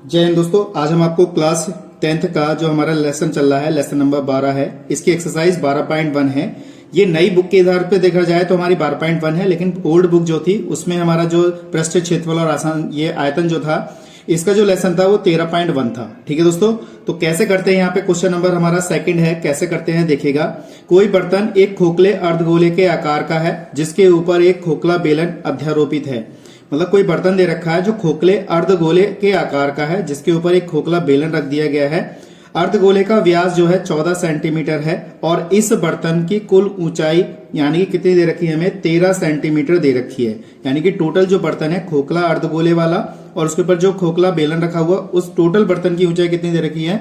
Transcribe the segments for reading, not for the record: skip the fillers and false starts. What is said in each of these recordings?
जय हिंद दोस्तों, आज हम आपको क्लास 10th का जो हमारा लेसन चल रहा है, लेसन नंबर 12 है, इसकी एक्सरसाइज 12.1 है। ये नई बुक के आधार पे देखा जाए तो हमारी 12.1 है, लेकिन ओल्ड बुक जो थी उसमें हमारा जो पृष्ठ क्षेत्रफल और आसान ये आयतन जो था, इसका जो लेसन था वो 13.1 था। ठीक है दोस्तों, तो कैसे करते हैं यहाँ पे क्वेश्चन नंबर हमारा सेकंड है। कैसे करते हैं देखिएगा। कोई बर्तन एक खोखले अर्धगोले के आकार का है जिसके ऊपर एक खोखला बेलन अध्यारोपित है। मतलब कोई बर्तन दे रखा है जो खोखले अर्धगोले के आकार का है जिसके ऊपर एक खोखला बेलन रख दिया गया है। अर्धगोले का व्यास जो है 14 सेंटीमीटर है और इस बर्तन की कुल ऊंचाई यानी कि कितनी दे रखी है, हमें 13 सेंटीमीटर दे रखी है। यानी कि टोटल जो बर्तन है खोखला अर्धगोले वाला और उसके ऊपर जो खोखला बेलन रखा हुआ, उस टोटल बर्तन की ऊंचाई कितनी दे रखी है,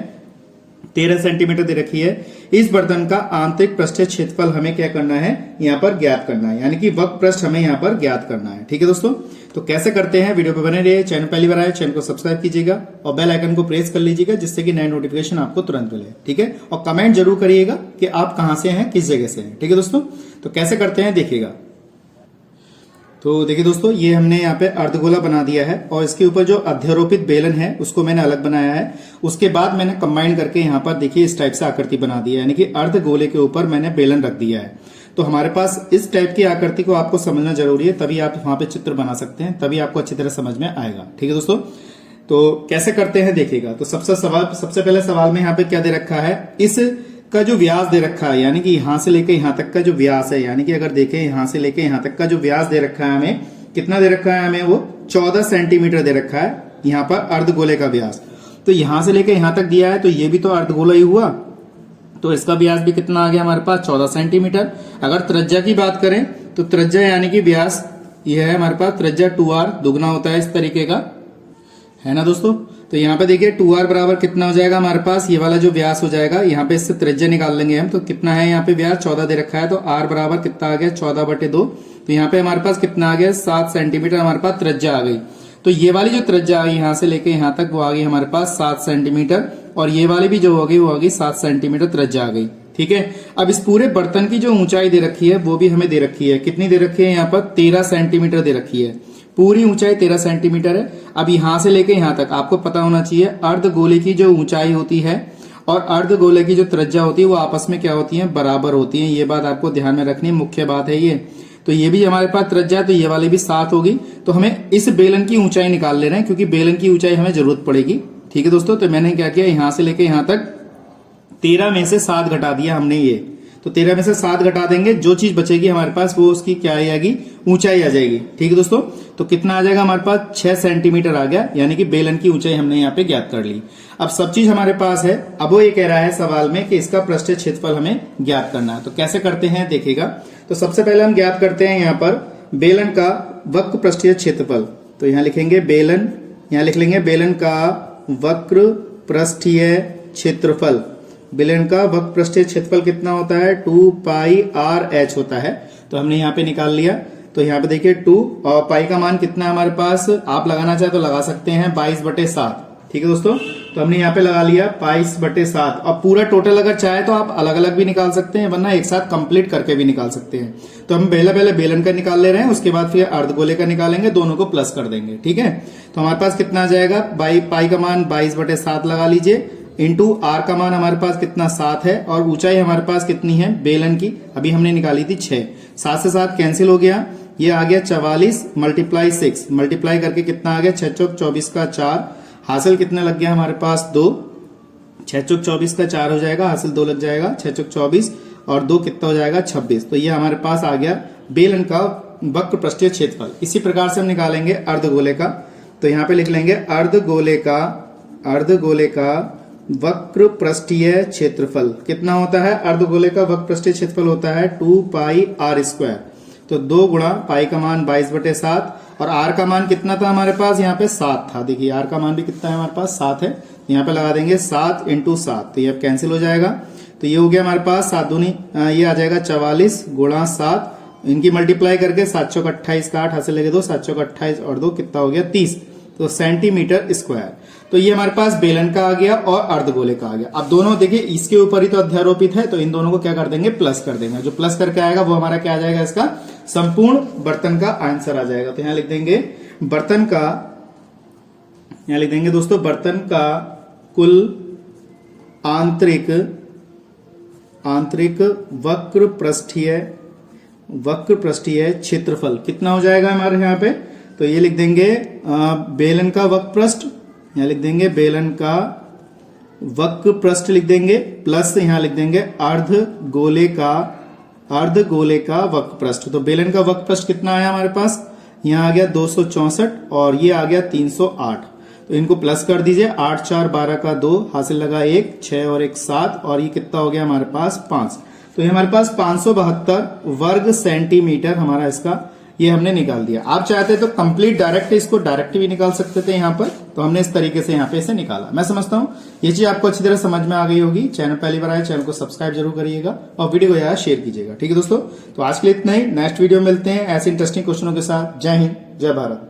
13 सेंटीमीटर दे रखी है। इस बर्तन का आंतरिक पृष्ठीय क्षेत्रफल हमें क्या करना है, यहाँ पर ज्ञात करना है, यानी कि वक्र पृष्ठ हमें यहाँ पर ज्ञात करना है। ठीक है दोस्तों, तो कैसे करते हैं, वीडियो पे बने रहिए। चैनल पहली बार आए चैनल को सब्सक्राइब कीजिएगा और बेल आइकन को प्रेस कर लीजिएगा जिससे कि नए नोटिफिकेशन आपको तुरंत मिले। ठीक है, और कमेंट जरूर करिएगा कि आप कहां से हैं, किस जगह से हैं। ठीक है दोस्तों, तो कैसे करते हैं देखिएगा। तो देखिए दोस्तों, ये हमने यहाँ पे अर्धगोला बना दिया है और इसके ऊपर जो अध्यारोपित बेलन है उसको मैंने अलग बनाया है। उसके बाद मैंने कंबाइन करके यहाँ पर देखिए इस टाइप से आकृति बना दी है, यानी कि अर्धगोले के ऊपर मैंने बेलन रख दिया है। तो हमारे पास इस टाइप की आकृति को आपको समझना जरूरी है, तभी आप वहां पे चित्र बना सकते हैं, तभी आपको अच्छी तरह समझ में आएगा। ठीक है दोस्तों, तो कैसे करते हैं देखिएगा। तो सबसे पहले सवाल में यहाँ पे क्या दे रखा है, इस का जो व्यास दे रखा है, यानी कि यहां से लेके यहां तक का जो व्यास है, यानी कि अगर देखें यहां से लेके यहां तक का जो व्यास दे रखा है हमें, कितना दे रखा है हमें, वो 14 सेंटीमीटर दे रखा है यहाँ पर अर्धगोले का व्यास। तो यहां से लेके यहां तक दिया है तो ये भी तो अर्धगोला ही हुआ, तो इसका व्यास भी कितना आ गया हमारे पास, 14 सेंटीमीटर। अगर त्रिज्या की बात करें तो त्रिज्या यानी कि व्यास ये है हमारे पास, त्रिज्या 2r दुगना होता है इस तरीके का, है ना दोस्तों। तो यहाँ पे देखिए 2r बराबर कितना हो जाएगा हमारे पास, ये वाला जो व्यास हो जाएगा, यहाँ पे इससे त्रिज्या निकाल लेंगे हम। तो कितना है यहाँ पे व्यास, 14 दे रखा है, तो r बराबर कितना आ गया, 14/2। तो यहाँ पे हमारे पास कितना आ गया, 7 सेंटीमीटर हमारे पास त्रिज्या आ गई। तो ये वाली जो त्रिज्या आ गई यहाँ से लेके यहाँ तक, वो आ गई हमारे पास 7 सेंटीमीटर, और ये वाली भी जो हो गई वो आ गई 7 सेंटीमीटर त्रिज्या आ गई। ठीक है, अब इस पूरे बर्तन की जो ऊंचाई दे रखी है वो भी हमें दे रखी है, कितनी दे रखी है यहाँ पर, 13 सेंटीमीटर दे रखी है। पूरी ऊंचाई 13 सेंटीमीटर है। अब यहां से लेके यहां तक आपको पता होना चाहिए, अर्धगोले की जो ऊंचाई होती है और अर्धगोले की जो त्रिज्या होती है वो आपस में क्या होती है, बराबर होती है। ये बात आपको ध्यान में रखनी, मुख्य बात है ये। तो ये भी हमारे पास त्रिज्या, तो ये वाली भी 7 होगी। तो हमें इस बेलन की ऊंचाई निकाल ले रहे हैं क्योंकि बेलन की ऊंचाई हमें जरूरत पड़ेगी। ठीक है दोस्तों, तो मैंने क्या किया, यहां से लेके यहां तक 13 में से 7 घटा दिया हमने ये। तो 13 में से 7 घटा देंगे, जो चीज बचेगी हमारे पास वो उसकी क्या आ जाएगी, ऊंचाई आ जाएगी। ठीक है दोस्तों, तो कितना आ जाएगा हमारे पास, 6 सेंटीमीटर आ गया, यानी कि बेलन की ऊंचाई हमने यहाँ पे ज्ञात कर ली। अब सब चीज हमारे पास है। अब वो ये कह रहा है सवाल में कि इसका पृष्ठीय क्षेत्रफल हमें ज्ञात करना है। तो कैसे करते हैं देखिएगा। तो सबसे पहले हम ज्ञात करते हैं यहाँ पर बेलन का वक्र पृष्ठीय क्षेत्रफल। तो यहाँ लिखेंगे बेलन, यहाँ लिख लेंगे बेलन का वक्र पृष्ठीय क्षेत्रफल। बेलन का वक्र पृष्ठीय क्षेत्रफल कितना होता है, 2πr/h होता है। तो हमने यहाँ पे निकाल लिया। तो यहाँ पे देखिए 2 और पाई का मान कितना है हमारे पास, आप लगाना चाहे तो लगा सकते हैं, 22/7। ठीक है दोस्तों, तो हमने यहाँ पे लगा लिया 22/7। और पूरा टोटल अगर चाहे तो आप अलग अलग भी निकाल सकते हैं, वरना एक साथ कंप्लीट करके भी निकाल सकते हैं। तो हम पहले बेलन का निकाल ले रहे हैं, उसके बाद फिर अर्धगोले का निकालेंगे, दोनों को प्लस कर देंगे। ठीक है, तो हमारे पास कितना आ जाएगा, पाई का मान 22/7 लगा लीजिए, इंटू r का मान हमारे पास कितना 7 है, और ऊंचाई हमारे पास कितनी है बेलन की, अभी हमने निकाली थी 6। 7 से 7 कैंसिल हो गया, ये आ गया 44 × 6, मल्टीप्लाई करके कितना आ गया, 6 चौक 24 का 4, हासिल कितना लग गया हमारे पास 2, 6 चौक 24 का 4 हो जाएगा, हासिल 2 लग जाएगा, 6 चौक 24 और 2 कितना हो जाएगा 26। तो ये हमारे पास आ गया बेलन का वक्र पृष्ठीय क्षेत्रफल। इसी प्रकार से हम निकालेंगे अर्धगोले का। तो यहाँ पे लिख लेंगे अर्धगोले का वक्र पृष्ठीय क्षेत्रफल कितना होता है, अर्धगोले का वक्र पृष्ठीय क्षेत्रफल होता है 2πr²। तो 2 गुणा पाई का मान 22/7 और r का मान कितना था हमारे पास, यहाँ पे 7 था। देखिए r का मान भी कितना है हमारे पास, 7 है। यहाँ पे लगा देंगे 7 × 7, तो ये अब कैंसिल हो जाएगा। तो ये हो गया हमारे पास 7 दूनी ये आ जाएगा 44 × 7, इनकी मल्टीप्लाई करके 7 चौक 28 का 8 हासिल लगे 2, 7 चौक 28 और 2 कितना हो गया 30, तो सेंटीमीटर स्क्वायर। तो ये हमारे पास बेलन का आ गया और अर्धगोले का आ गया। अब दोनों देखिए इसके ऊपर ही तो अध्यारोपित है, तो इन दोनों को क्या कर देंगे, प्लस कर देंगे। जो प्लस करके आएगा वो हमारा क्या आ जाएगा, इसका संपूर्ण बर्तन का आंसर आ जाएगा। तो यहां लिख देंगे बर्तन का यहाँ लिख देंगे दोस्तों बर्तन का कुल आंतरिक वक्र पृष्ठीय क्षेत्रफल कितना हो जाएगा हमारे यहाँ पे। तो ये लिख देंगे बेलन का वक्र पृष्ठ, यहाँ लिख देंगे बेलन का वक्र पृष्ठ लिख देंगे, प्लस यहाँ लिख देंगे अर्ध गोले का वक्र पृष्ठ। तो बेलन का वक्र पृष्ठ कितना आया हमारे पास, यहाँ आ गया 264 और ये आ गया 308। तो इनको प्लस कर दीजिए, 8 4 12 का 2 हासिल लगा 1 6 और 1 7 और ये कितना हो गया हमारे पास 5। तो ये हमारे पास 572 वर्ग सेंटीमीटर हमारा इसका ये हमने निकाल दिया। आप चाहते तो कंप्लीट डायरेक्ट इसको डायरेक्ट भी निकाल सकते थे यहाँ पर, तो हमने इस तरीके से यहाँ पे इसे निकाला। मैं समझता हूँ ये चीज आपको अच्छी तरह समझ में आ गई होगी। चैनल पहली बार आए चैनल को सब्सक्राइब जरूर करिएगा और वीडियो को यार शेयर कीजिएगा। ठीक है दोस्तों, तो आज के लिए इतना ही। नेक्स्ट वीडियो मिलते हैं ऐसे इंटरेस्टिंग क्वेश्चनों के साथ। जय हिंद, जय भारत।